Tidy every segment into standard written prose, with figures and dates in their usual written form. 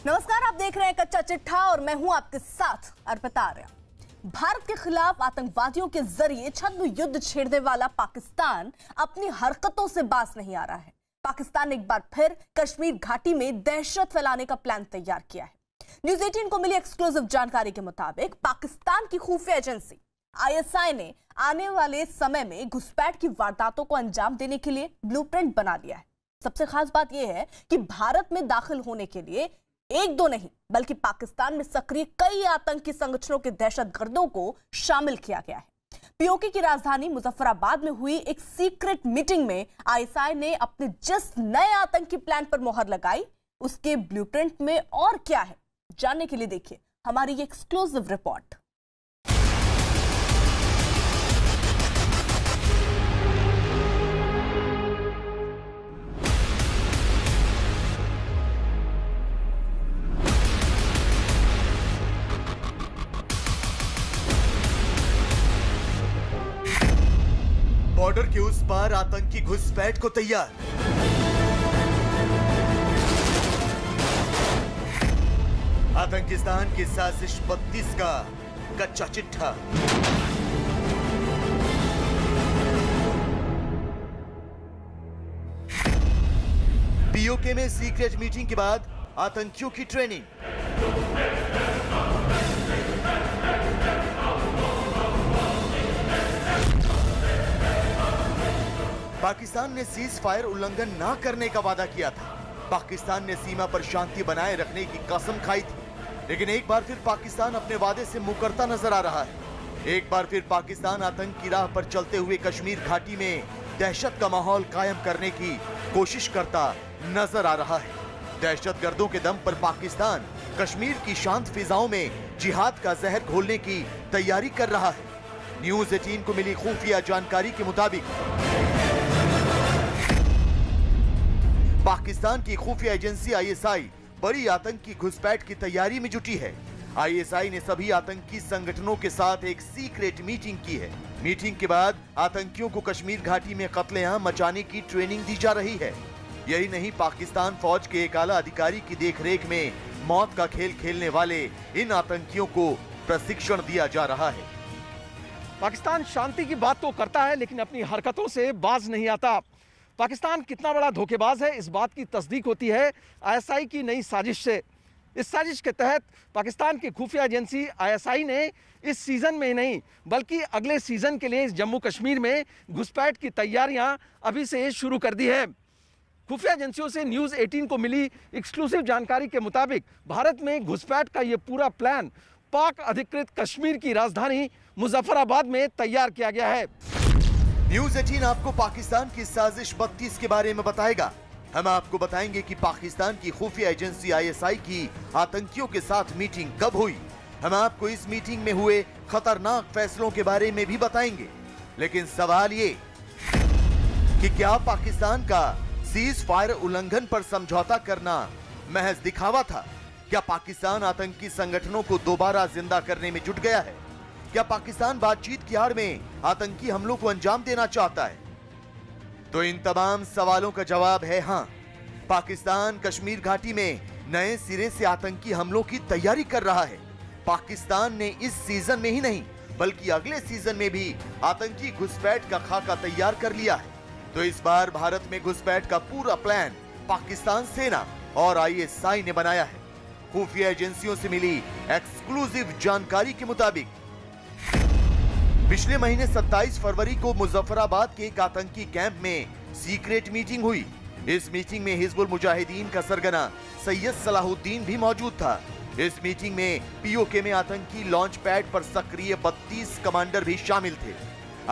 नमस्कार, आप देख रहे हैं कच्चा चिट्ठा और मैं हूं आपके साथ अर्पिता आर्या। भारत के खिलाफ आतंकवादियों के जरिए छद्म युद्ध छेड़ने वाला पाकिस्तान अपनी हरकतों से बाज नहीं आ रहा है। पाकिस्तान ने एक बार फिर कश्मीर घाटी में दहशत फैलाने का प्लान तैयार किया है। न्यूज़ 18 को मिली एक्सक्लूसिव जानकारी के मुताबिक पाकिस्तान की खुफिया एजेंसी ISI ने आने वाले समय में घुसपैठ की वारदातों को अंजाम देने के लिए ब्लूप्रिंट बना लिया है। सबसे खास बात यह है कि भारत में दाखिल होने के लिए एक दो नहीं बल्कि पाकिस्तान में सक्रिय कई आतंकी संगठनों के दहशतगर्दों को शामिल किया गया है। पीओके की राजधानी मुजफ्फराबाद में हुई एक सीक्रेट मीटिंग में ISI ने अपने जिस नए आतंकी प्लान पर मोहर लगाई, उसके ब्लूप्रिंट में और क्या है जानने के लिए देखिए हमारी ये एक्सक्लूसिव रिपोर्ट। बॉर्डर के उस पार आतंकी घुसपैठ को तैयार। आतंकिस्तान की साजिश 32 का कच्चा चिट्ठा। पीओके में सीक्रेट मीटिंग के बाद आतंकियों की ट्रेनिंग। पाकिस्तान ने सीज फायर उल्लंघन ना करने का वादा किया था। पाकिस्तान ने सीमा पर शांति बनाए रखने की कसम खाई थी, लेकिन एक बार फिर पाकिस्तान अपने वादे से मुकरता नजर आ रहा है। एक बार फिर पाकिस्तान आतंक की राह पर चलते हुए कश्मीर घाटी में दहशत का माहौल कायम करने की कोशिश करता नजर आ रहा है। दहशतगर्दों के दम पर पाकिस्तान कश्मीर की शांत फिजाओं में जिहाद का जहर घोलने की तैयारी कर रहा है। न्यूज़ 18 को मिली खुफिया जानकारी के मुताबिक पाकिस्तान की खुफिया एजेंसी ISI बड़ी आतंकी घुसपैठ की तैयारी में जुटी है। ISI ने सभी आतंकी संगठनों के साथ एक सीक्रेट मीटिंग की है। मीटिंग के बाद आतंकियों को कश्मीर घाटी में कत्लेआम मचाने की ट्रेनिंग दी जा रही है। यही नहीं, पाकिस्तान फौज के एक आला अधिकारी की देखरेख में मौत का खेल खेलने वाले इन आतंकियों को प्रशिक्षण दिया जा रहा है। पाकिस्तान शांति की बात तो करता है, लेकिन अपनी हरकतों से बाज नहीं आता। पाकिस्तान कितना बड़ा धोखेबाज है, इस बात की तस्दीक होती है ISI की नई साजिश से। इस साजिश के तहत पाकिस्तान की खुफिया एजेंसी ISI ने इस सीजन में नहीं बल्कि अगले सीजन के लिए इस जम्मू कश्मीर में घुसपैठ की तैयारियां अभी से शुरू कर दी है। खुफिया एजेंसियों से न्यूज़ 18 को मिली एक्सक्लूसिव जानकारी के मुताबिक भारत में घुसपैठ का ये पूरा प्लान पाक अधिकृत कश्मीर की राजधानी मुजफ्फराबाद में तैयार किया गया है। न्यूज़ 18 आपको पाकिस्तान की साजिश 32 के बारे में बताएगा। हम आपको बताएंगे कि पाकिस्तान की खुफिया एजेंसी ISI की आतंकियों के साथ मीटिंग कब हुई। हम आपको इस मीटिंग में हुए खतरनाक फैसलों के बारे में भी बताएंगे। लेकिन सवाल ये कि क्या पाकिस्तान का सीज फायर उल्लंघन पर समझौता करना महज दिखावा था? क्या पाकिस्तान आतंकी संगठनों को दोबारा जिंदा करने में जुट गया है? क्या पाकिस्तान बातचीत की आड़ में आतंकी हमलों को अंजाम देना चाहता है? तो इन तमाम सवालों का जवाब है हाँ। पाकिस्तान कश्मीर घाटी में नए सिरे से आतंकी हमलों की तैयारी कर रहा है। पाकिस्तान ने इस सीजन में ही नहीं बल्कि अगले सीजन में भी आतंकी घुसपैठ का खाका तैयार कर लिया है। तो इस बार भारत में घुसपैठ का पूरा प्लान पाकिस्तान सेना और ISI ने बनाया है। खुफिया एजेंसियों से मिली एक्सक्लूसिव जानकारी के मुताबिक पिछले महीने 27 फरवरी को मुजफ्फराबाद के एक आतंकी कैंप में सीक्रेट मीटिंग हुई। इस मीटिंग में हिजबुल मुजाहिदीन का सरगना सैयद सलाहुद्दीन भी मौजूद था। इस मीटिंग में पीओके में आतंकी लॉन्च पैड पर सक्रिय 32 कमांडर भी शामिल थे।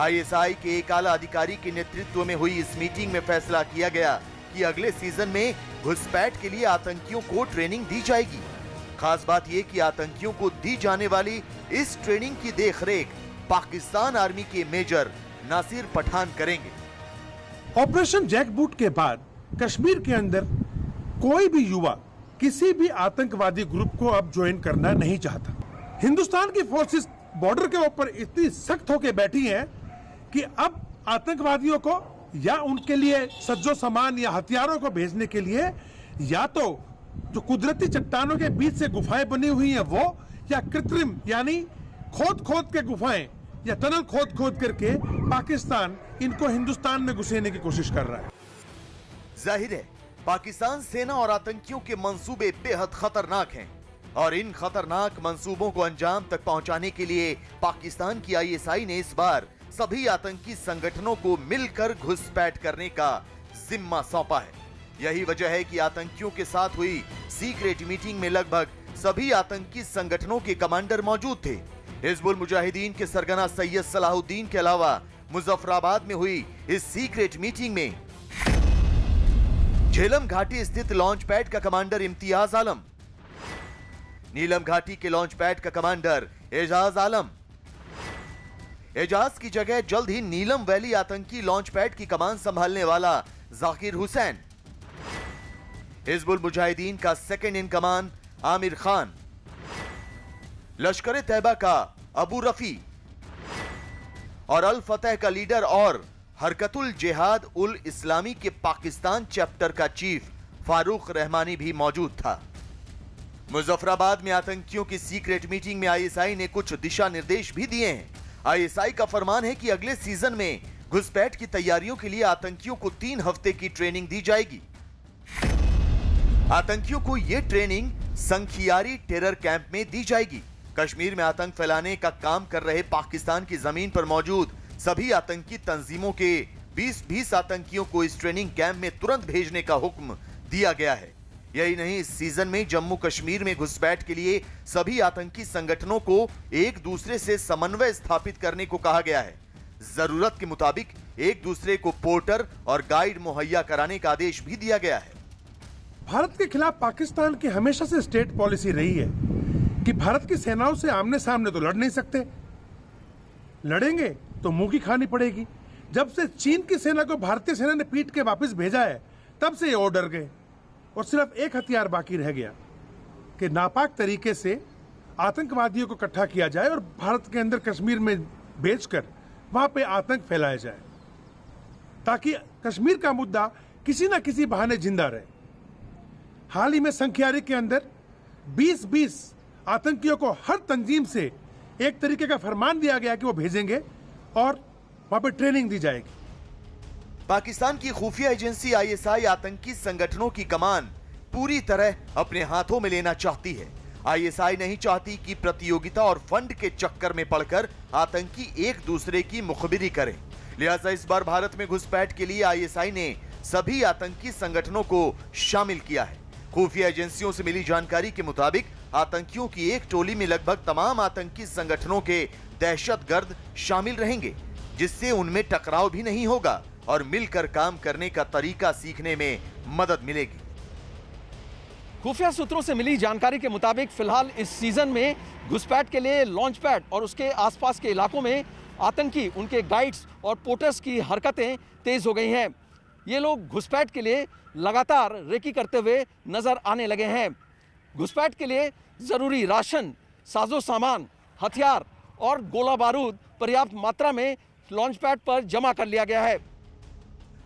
ISI के एक आला अधिकारी के नेतृत्व में हुई इस मीटिंग में फैसला किया गया कि अगले सीजन में घुसपैठ के लिए आतंकियों को ट्रेनिंग दी जाएगी। खास बात यह कि आतंकियों को दी जाने वाली इस ट्रेनिंग की देखरेख पाकिस्तान आर्मी के मेजर नासिर पठान करेंगे। ऑपरेशन जैकबूट के बाद कश्मीर के अंदर कोई भी युवा किसी भी आतंकवादी ग्रुप को अब ज्वाइन करना नहीं चाहता। हिंदुस्तान की फोर्सेस बॉर्डर के ऊपर इतनी सख्त होकर बैठी हैं कि अब आतंकवादियों को या उनके लिए सज्जो सामान या हथियारों को भेजने के लिए या तो जो कुदरती चट्टानों के बीच से गुफाएं बनी हुई हैं वो, या कृत्रिम यानी खोद खोद के गुफाएं या टनल खोद खोद करके पाकिस्तान इनको हिंदुस्तान में घुसेने की कोशिश कर रहा है। जाहिर है पाकिस्तान सेना और आतंकियों के मंसूबे बेहद खतरनाक हैं और इन खतरनाक मंसूबों को अंजाम तक पहुंचाने के लिए पाकिस्तान की आईएसआई ने इस बार सभी आतंकी संगठनों को मिलकर घुसपैठ करने का जिम्मा सौंपा है। यही वजह है कि आतंकियों के साथ हुई सीक्रेट मीटिंग में लगभग सभी आतंकी संगठनों के कमांडर मौजूद थे। हिजबुल मुजाहिदीन के सरगना सैयद सलाहुद्दीन के अलावा मुजफ्फराबाद में हुई इस सीक्रेट मीटिंग में झेलम घाटी स्थित लॉन्च पैड का कमांडर इम्तियाज आलम, नीलम घाटी के लॉन्च पैड का कमांडर एजाज आलम, एजाज की जगह जल्द ही नीलम वैली आतंकी लॉन्च पैड की कमान संभालने वाला जाकिर हुसैन, हिजबुल मुजाहिदीन का सेकंड इन कमान आमिर खान, लश्कर तैयबा का अबू रफी और अल फतेह का लीडर और हरकतुल जिहाद उल इस्लामी के पाकिस्तान चैप्टर का चीफ फारूक रहमानी भी मौजूद था। मुजफ्फराबाद में आतंकियों की सीक्रेट मीटिंग में आईएसआई ने कुछ दिशा निर्देश भी दिए हैं। आईएसआई का फरमान है कि अगले सीजन में घुसपैठ की तैयारियों के लिए आतंकियों को 3 हफ्ते की ट्रेनिंग दी जाएगी। आतंकियों को यह ट्रेनिंग संखियारी टेरर कैंप में दी जाएगी। कश्मीर में आतंक फैलाने का काम कर रहे पाकिस्तान की जमीन पर मौजूद सभी आतंकी तंजीमों के 20-20 आतंकियों को इस ट्रेनिंग कैंप में तुरंत भेजने का हुक्म दिया गया है। यही नहीं, इस सीजन में जम्मू कश्मीर में घुसपैठ के लिए सभी आतंकी संगठनों को एक दूसरे से समन्वय स्थापित करने को कहा गया है। जरूरत के मुताबिक एक दूसरे को पोर्टर और गाइड मुहैया कराने का आदेश भी दिया गया है। भारत के खिलाफ पाकिस्तान की हमेशा से स्टेट पॉलिसी रही है कि भारत की सेनाओं से आमने सामने तो लड़ नहीं सकते, लड़ेंगे तो मुंह की खानी पड़ेगी। जब से चीन की सेना को भारतीय सेना ने पीट के वापस भेजा है तब से ये और डर गए और सिर्फ एक हथियार बाकी रह गया कि नापाक तरीके से आतंकवादियों को इकट्ठा किया जाए और भारत के अंदर कश्मीर में बेचकर वहां पे आतंक फैलाया जाए ताकि कश्मीर का मुद्दा किसी न किसी बहाने जिंदा रहे। हाल ही में संखियारी के अंदर 20-20 आतंकियों को हर तंजीम से एक तरीके का फरमान दिया गया कि वो भेजेंगे और वहां पे ट्रेनिंग दी जाएगी। पाकिस्तान की खुफिया एजेंसी आईएसआई आतंकी संगठनों की कमान पूरी तरह अपने हाथों में लेना चाहती है। आईएसआई नहीं चाहती कि प्रतियोगिता और फंड के चक्कर में पड़कर आतंकी एक दूसरे की मुखबिरी करें। लिहाजा इस बार भारत में घुसपैठ के लिए आईएसआई ने सभी आतंकी संगठनों को शामिल किया है। खुफिया एजेंसियों से मिली जानकारी के मुताबिक आतंकियों की एक टोली में लगभग तमाम आतंकी संगठनों के दहशतगर्द शामिल रहेंगे, जिससे उनमें टकराव भी नहीं होगा और मिलकर काम करने का तरीका सीखने में मदद मिलेगी। खुफिया सूत्रों से मिली जानकारी के मुताबिक फिलहाल इस सीजन में घुसपैठ के लिए लॉन्च पैड और उसके आसपास के इलाकों में आतंकी, उनके गाइड्स और पोर्टर्स की हरकतें तेज हो गई हैं। ये लोग घुसपैठ के लिए लगातार रेकी करते हुए नजर आने लगे हैं। घुसपैठ के लिए जरूरी राशन, साजो सामान, हथियार और गोला बारूद पर्याप्त मात्रा में लॉन्च पैड पर जमा कर लिया गया है।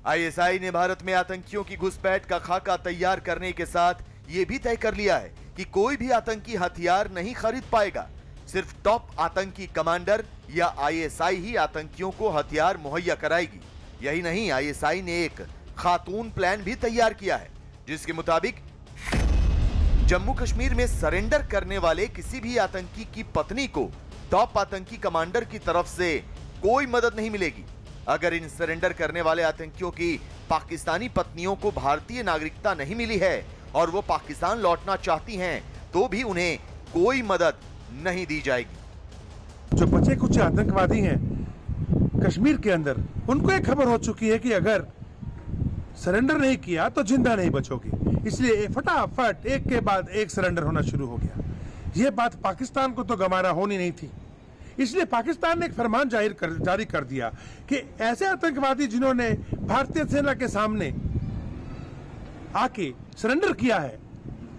आईएसआई ने भारत में आतंकियों की घुसपैठ का खाका तैयार करने के साथ यह भी तय कर लिया है कि कोई भी आतंकी हथियार नहीं खरीद पाएगा। सिर्फ टॉप आतंकी कमांडर या आईएसआई ही आतंकियों को हथियार मुहैया कराएगी। यही नहीं, आईएसआई ने एक खातून प्लान भी तैयार किया है, जिसके मुताबिक जम्मू कश्मीर में सरेंडर करने वाले किसी भी आतंकी की पत्नी को टॉप आतंकी कमांडर की तरफ से कोई मदद नहीं मिलेगी। अगर इन सरेंडर करने वाले आतंकियों की पाकिस्तानी पत्नियों को भारतीय नागरिकता नहीं मिली है और वो पाकिस्तान लौटना चाहती हैं, तो भी उन्हें कोई मदद नहीं दी जाएगी। जो बचे कुछ आतंकवादी हैं कश्मीर के अंदर, उनको एक खबर हो चुकी है कि अगर सरेंडर नहीं किया तो जिंदा नहीं बचोगे, इसलिए फटाफट एक के बाद एक सरेंडर होना शुरू हो गया। यह बात पाकिस्तान को तो गमाना होनी नहीं थी, इसलिए पाकिस्तान ने एक फरमान जारी कर दिया कि ऐसे आतंकवादी जिन्होंने भारतीय सेना के सामने आके सरेंडर किया है,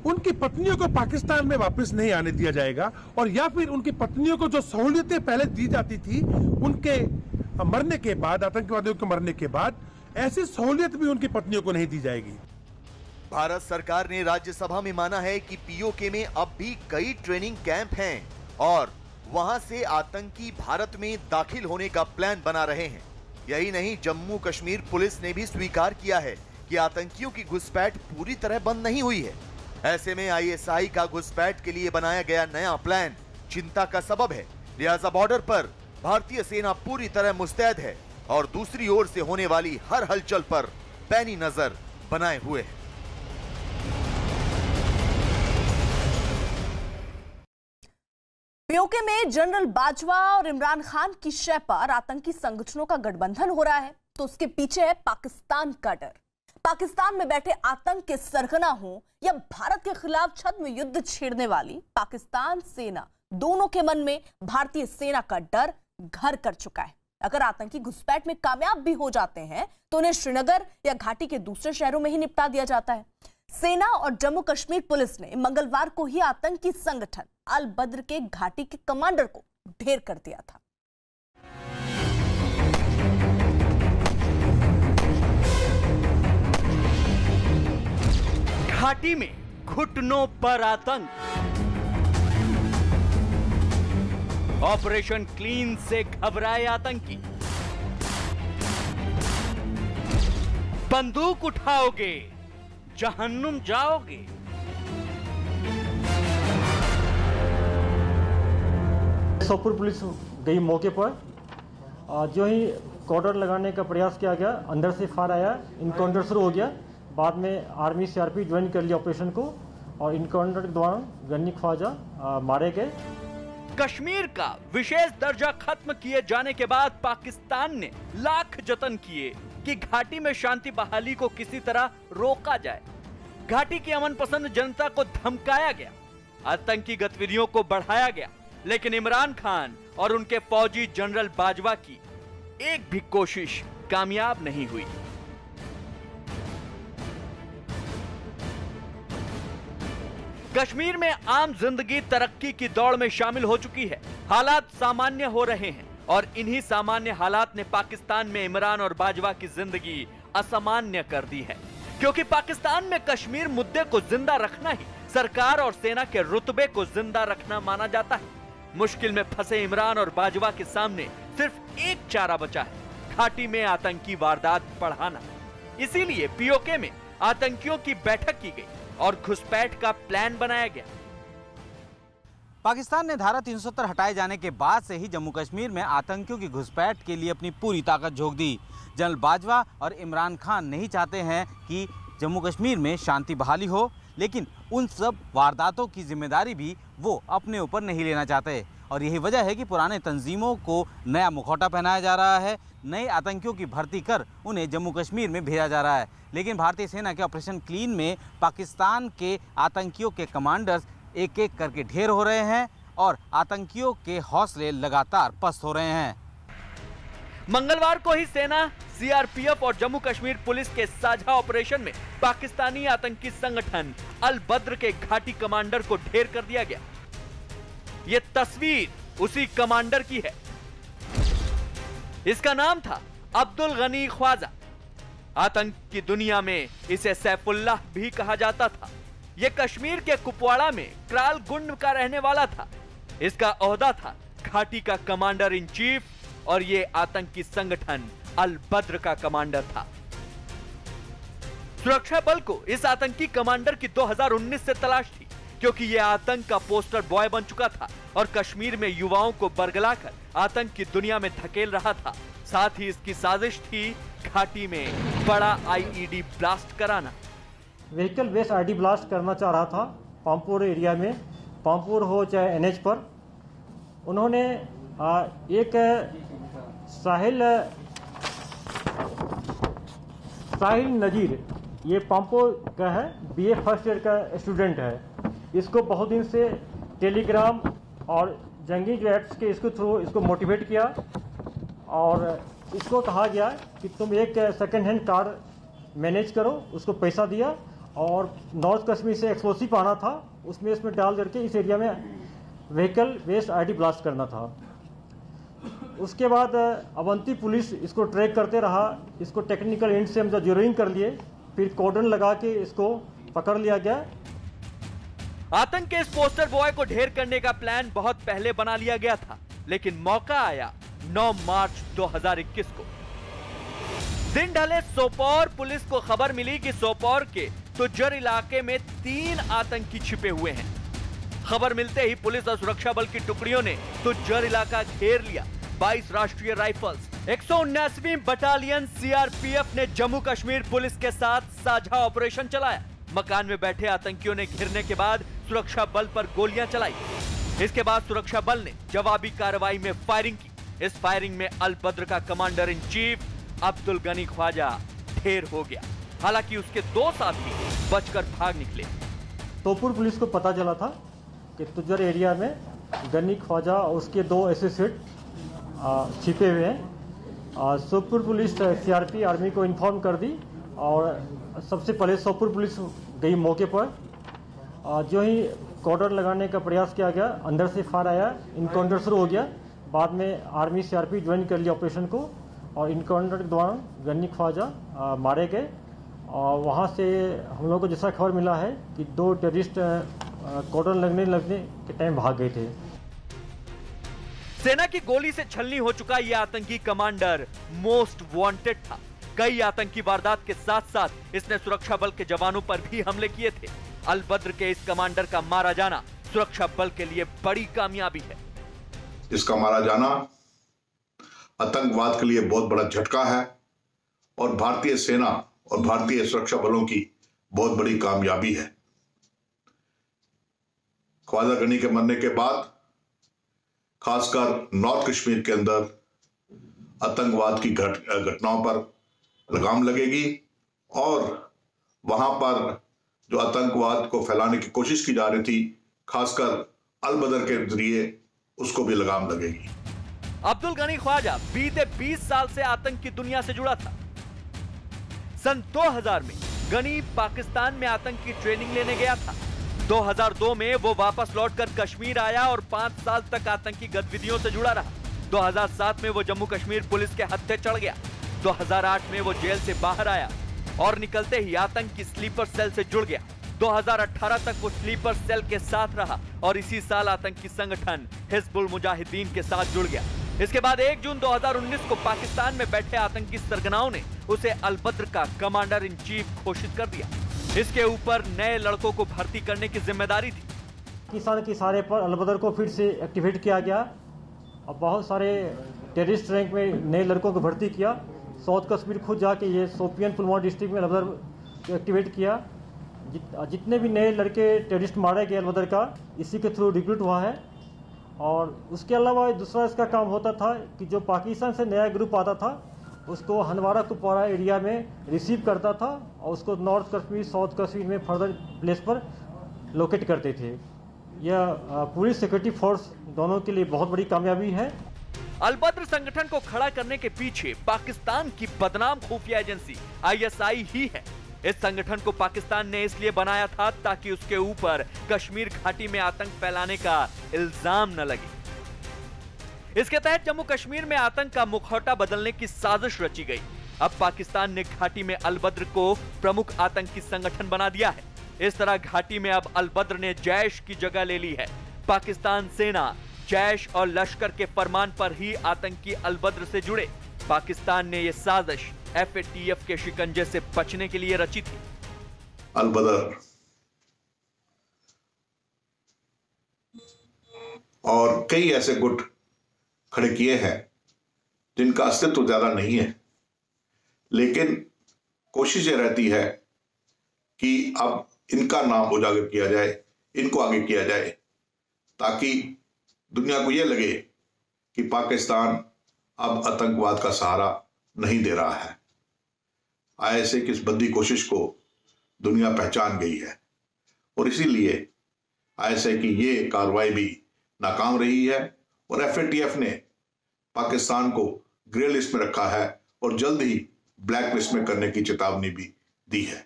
उनकी पत्नियों को पाकिस्तान में वापस नहीं आने दिया जाएगा, और या फिर उनकी पत्नियों को जो सहूलियतें पहले दी जाती थी उनके मरने के बाद, आतंकवादियों के मरने के बाद, ऐसी सहूलियत भी उनकी पत्नियों को नहीं दी जाएगी। भारत सरकार ने राज्यसभा में माना है कि पीओके में अब भी कई ट्रेनिंग कैंप हैं और वहां से आतंकी भारत में दाखिल होने का प्लान बना रहे हैं। यही नहीं, जम्मू कश्मीर पुलिस ने भी स्वीकार किया है कि आतंकियों की घुसपैठ पूरी तरह बंद नहीं हुई है। ऐसे में आईएसआई का घुसपैठ के लिए बनाया गया नया प्लान चिंता का सबब है। लिहाजा बॉर्डर पर भारतीय सेना पूरी तरह मुस्तैद है और दूसरी ओर से होने वाली हर हलचल पर पैनी नजर बनाए हुए है। पीओके में जनरल बाजवा और इमरान खान की शय पर आतंकी संगठनों का गठबंधन हो रहा है, तो उसके पीछे है पाकिस्तान का डर। पाकिस्तान में बैठे आतंक के सरगना हो या भारत के खिलाफ छद्म युद्ध छेड़ने वाली पाकिस्तान सेना, दोनों के मन में भारतीय सेना का डर घर कर चुका है। अगर आतंकी घुसपैठ में कामयाब भी हो जाते हैं तो उन्हें श्रीनगर या घाटी के दूसरे शहरों में ही निपटा दिया जाता है। सेना और जम्मू कश्मीर पुलिस ने मंगलवार को ही आतंकी संगठन अल बद्र के घाटी के कमांडर को ढेर कर दिया था। घाटी में घुटनों पर आतंक, ऑपरेशन क्लीन से घबराए आतंकी। बंदूक उठाओगे जहन्नुम जाओगे। सोपुर पुलिस गई मौके पर, जो ही कॉर्डर लगाने का प्रयास किया गया, अंदर से फायर आया, इनकाउंटर शुरू हो गया। बाद में आर्मी सीआरपी ज्वाइन कर लिया ऑपरेशन को और इनकाउंटर के दौरान गन्नी ख्वाजा मारे गए। कश्मीर का विशेष दर्जा खत्म किए जाने के बाद पाकिस्तान ने लाख जतन किए कि घाटी में शांति बहाली को किसी तरह रोका जाए। घाटी की अमन पसंद जनता को धमकाया गया, आतंकी गतिविधियों को बढ़ाया गया, लेकिन इमरान खान और उनके फौजी जनरल बाजवा की एक भी कोशिश कामयाब नहीं हुई। कश्मीर में आम जिंदगी तरक्की की दौड़ में शामिल हो चुकी है। हालात सामान्य हो रहे हैं और इन्हीं सामान्य हालात ने पाकिस्तान में इमरान और बाजवा की जिंदगी असामान्य कर दी है, क्योंकि पाकिस्तान में कश्मीर मुद्दे को जिंदा रखना ही सरकार और सेना के रुतबे को जिंदा रखना माना जाता है। मुश्किल में फंसे इमरान और बाजवा के सामने सिर्फ एक चारा बचा है, घाटी में आतंकी वारदात बढ़ाना। इसीलिए पीओके में आतंकियों की बैठक की गई और घुसपैठ का प्लान बनाया गया। पाकिस्तान ने धारा 370 हटाए जाने के बाद से ही जम्मू कश्मीर में आतंकियों की घुसपैठ के लिए अपनी पूरी ताकत झोंक दी। जनरल बाजवा और इमरान खान नहीं चाहते हैं कि जम्मू कश्मीर में शांति बहाली हो, लेकिन उन सब वारदातों की जिम्मेदारी भी वो अपने ऊपर नहीं लेना चाहते। और यही वजह है कि पुराने तंजीमों को नया मुखौटा पहनाया जा रहा है, नए आतंकियों की भर्ती कर उन्हें जम्मू कश्मीर में भेजा जा रहा है। लेकिन भारतीय सेना के ऑपरेशन क्लीन में पाकिस्तान के आतंकियों के कमांडर्स एक एक करके ढेर हो रहे हैं और आतंकियों के हौसले लगातार पस्त हो रहे हैं। मंगलवार को ही सेना, सीआरपीएफ और जम्मू कश्मीर पुलिस के साझा ऑपरेशन में पाकिस्तानी आतंकी संगठन अल बद्र के घाटी कमांडर को ढेर कर दिया गया। ये तस्वीर उसी कमांडर की है। इसका नाम था अब्दुल गनी ख्वाजा। आतंक की दुनिया में इसे सैफुल्लाह भी कहा जाता था। यह कश्मीर के कुपवाड़ा में क्राल गुंड का रहने वाला था। इसका ओहदा था घाटी का कमांडर इन चीफ और ये आतंकी संगठन अल बद्र का कमांडर था। सुरक्षा बल को इस आतंकी कमांडर की 2019 से तलाश थी, क्योंकि यह आतंक का पोस्टर बॉय बन चुका था और कश्मीर में युवाओं को बरगलाकर आतंक की दुनिया में धकेल रहा था। साथ ही इसकी साजिश थी घाटी में बड़ा आईईडी ब्लास्ट कराना। व्हीकल बेस्ड आईडी ब्लास्ट करना चाह रहा था पामपुर एरिया में, पामपुर हो चाहे एनएच पर। उन्होंने एक साहिल नजीर, ये पामपुर का है, बीए फर्स्ट ईयर का स्टूडेंट है। इसको बहुत दिन से टेलीग्राम और जंगी जो एप्स के इसके थ्रू इसको मोटिवेट किया और इसको कहा गया कि तुम एक सेकंड हैंड कार मैनेज करो। उसको पैसा दिया और नॉर्थ कश्मीर से एक्सप्लोसिव आना था, उसमें डाल करके इस एरिया में व्हीकल बेस्ड आईडी ब्लास्ट करना था। उसके बाद अवंती पुलिस इसको ट्रैक करते रहा। इसको टेक्निकल एंड से हम जीरोइंग कर लिए, फिर कॉर्डन लगा के इसको पकड़ लिया गया। आतंक के इस पोस्टर बॉय को ढेर करने का प्लान बहुत पहले बना लिया गया था, लेकिन मौका आया 9 मार्च 2021 को। दिन ढले सोपोर पुलिस को खबर मिली कि सोपोर के तुज्जर इलाके में 3 आतंकी छिपे हुए हैं। खबर मिलते ही पुलिस और सुरक्षा बल की टुकड़ियों ने तुज्जर इलाका घेर लिया। 22 राष्ट्रीय राइफल्स, 179वीं बटालियन सीआरपीएफ ने जम्मू कश्मीर पुलिस के साथ साझा ऑपरेशन चलाया। मकान में बैठे आतंकियों ने घिरने के बाद सुरक्षा बल पर गोलियां चलाई। इसके बाद सुरक्षा बल ने जवाबी कार्रवाई में फायरिंग की। इस फायरिंग में अल बद्र का commander in chief Abdul Gani Khwaja ढेर हो गया। हालांकि उसके 2 साथी बचकर भाग निकले। सोपोर पुलिस को पता चला था कि तुज्जर एरिया में गनी ख्वाजा और उसके 2 एसोसिएट छिपे हुए हैं। सोपोर पुलिस सीआरपी आर्मी को इन्फॉर्म कर दी और सबसे पहले सोपोर पुलिस गई मौके पर। जो ही कॉर्डर लगाने का प्रयास किया गया, अंदर से फायर आया, इनकाउंटर शुरू हो गया। बाद में आर्मी सीआरपी ज्वाइन कर लिया ऑपरेशन को और इनकाउंटर के दौरान गनी ख्वाजा मारे गए। और वहाँ से हम लोग को जैसा खबर मिला है कि 2 टेररिस्ट कॉर्डर लगने के टाइम भाग गए थे। सेना की गोली से छलनी हो चुका यह आतंकी कमांडर मोस्ट वांटेड था। कई आतंकी वारदात के साथ साथ इसने सुरक्षा बल के जवानों पर भी हमले किए थे। अल बद्र के इस कमांडर का मारा जाना सुरक्षा बल के लिए बड़ी कामयाबी है। इसका मारा जाना आतंकवाद के लिए बहुत बड़ा झटका है और भारतीय सेना और भारतीय सुरक्षा बलों की बहुत बड़ी कामयाबी है। ख्वाजा गनी के मरने के बाद खासकर नॉर्थ कश्मीर के अंदर आतंकवाद की घटनाओं पर लगाम लगेगी और वहां पर जो आतंकवाद को फैलाने की कोशिश की जा रही थी, खासकर अल बद्र के जरिए, उसको भी लगाम लगेगी। अब्दुल गनी ख्वाजा बीते 20 साल से आतंक की दुनिया से जुड़ा था। सन 2000 में गनी पाकिस्तान में आतंक की ट्रेनिंग लेने गया था। 2002 में वो वापस लौटकर कश्मीर आया और 5 साल तक आतंकी गतिविधियों से जुड़ा रहा। 2007 में वो जम्मू कश्मीर पुलिस के हत्थे चढ़ गया। 2008 में वो जेल से बाहर आया और निकलते ही आतंक की स्लीपर सेल से जुड़ गया। 2018 तक वो स्लीपर सेल के साथ रहा और इसी साल आतंकी संगठन हिजबुल मुजाहिदीन के साथ जुड़ गया। इसके बाद 1 जून 2019 को पाकिस्तान में बैठे आतंकी सरगनाओं ने उसे अल बद्र का कमांडर इन चीफ घोषित कर दिया। इसके ऊपर नए लड़कों को भर्ती करने की जिम्मेदारी थी। किसान के इशारे पर अल बद्र को फिर से एक्टिवेट किया गया और बहुत सारे टेररिस्ट रैंक में नए लड़कों को भर्ती किया। साउथ कश्मीर खुद जाके ये शोपियान पुलवामा डिस्ट्रिक्ट में अल बद्र को एक्टिवेट किया। जितने भी नए लड़के टेररिस्ट मारे गए अल बद्र का, इसी के थ्रू रिक्रूट हुआ है। और उसके अलावा दूसरा इसका काम होता था कि जो पाकिस्तान से नया ग्रुप आता था उसको हंदवाड़ा कुपवाड़ा एरिया में रिसीव करता था और उसको नॉर्थ कश्मीर साउथ कश्मीर में फर्दर प्लेस पर लोकेट करते थे। यह पुलिस सिक्योरिटी फोर्स दोनों के लिए बहुत बड़ी कामयाबी है। अल बद्र संगठन को खड़ा करने के पीछे पाकिस्तान की बदनाम खुफिया एजेंसी ISI ही है। इस संगठन को पाकिस्तान ने इसलिए बनाया था ताकि उसके ऊपर कश्मीर घाटी में आतंक फैलाने का इल्जाम न लगे। इसके तहत जम्मू कश्मीर में आतंक का मुखौटा बदलने की साजिश रची गई। अब पाकिस्तान ने घाटी में अल बद्र को प्रमुख आतंकी संगठन बना दिया है। इस तरह घाटी में अब अल बद्र ने जैश की जगह ले ली है। पाकिस्तान सेना, जैश और लश्कर के फरमान पर ही आतंकी अल बद्र से जुड़े। पाकिस्तान ने यह साजिश FATF के शिकंजे से बचने के लिए रची थी। अल बद्र और कई ऐसे गुट खड़े किए हैं जिनका अस्तित्व तो ज्यादा नहीं है, लेकिन कोशिश ये रहती है कि अब इनका नाम उजागर किया जाए, इनको आगे किया जाए, ताकि दुनिया को यह लगे कि पाकिस्तान अब आतंकवाद का सहारा नहीं दे रहा है। ISI की इस बदी कोशिश को दुनिया पहचान गई है और इसीलिए ISI की ये कार्रवाई भी नाकाम रही है और FATF ने पाकिस्तान को ग्रे लिस्ट में रखा है और जल्द ही ब्लैक लिस्ट में करने की चेतावनी भी दी है।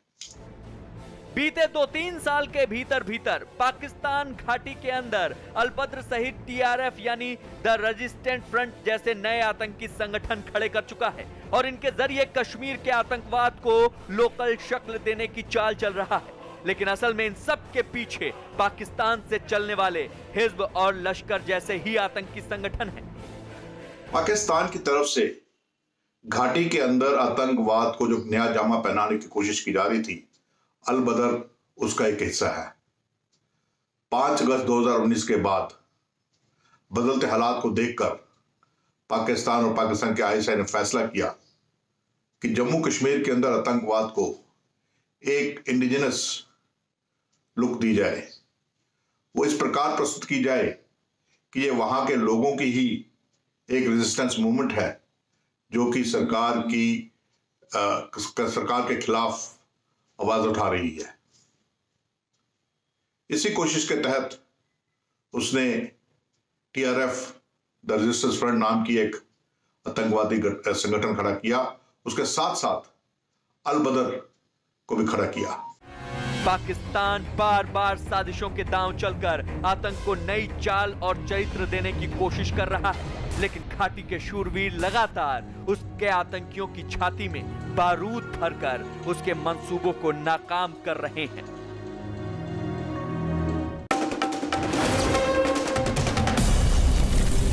बीते 2-3 साल के भीतर पाकिस्तान घाटी के अंदर अल बद्र सहित TRF यानी द रेजिस्टेंट फ्रंट जैसे नए आतंकी संगठन खड़े कर चुका है और इनके जरिए कश्मीर के आतंकवाद को लोकल शक्ल देने की चाल चल रहा है। लेकिन असल में इन सब के पीछे पाकिस्तान से चलने वाले हिज्ब और लश्कर जैसे ही आतंकी संगठन हैं। पाकिस्तान की तरफ से घाटी के अंदर आतंकवाद को जो नया जामा पहनाने की कोशिश की जा रही थी, अल बदर उसका एक हिस्सा है। 5 अगस्त 2019 के बाद बदलते हालात को देखकर पाकिस्तान और पाकिस्तान के ISI ने फैसला किया कि जम्मू कश्मीर के अंदर आतंकवाद को एक इंडिजिनस लुक दी जाए। वो इस प्रकार प्रस्तुत की जाए कि ये वहां के लोगों की ही एक रेजिस्टेंस मूवमेंट है जो कि सरकार के खिलाफ आवाज उठा रही है। इसी कोशिश के तहत उसने TRF द रेजिस्टेंस फ्रंट नाम की एक आतंकवादी संगठन खड़ा किया। उसके साथ साथ अल बदर को भी खड़ा किया। पाकिस्तान बार बार साजिशों के दांव चलकर आतंक को नई चाल और चरित्र देने की कोशिश कर रहा है, लेकिन घाटी के शूरवीर लगातार उसके आतंकियों की छाती में बारूद भरकर उसके मंसूबों को नाकाम कर रहे हैं।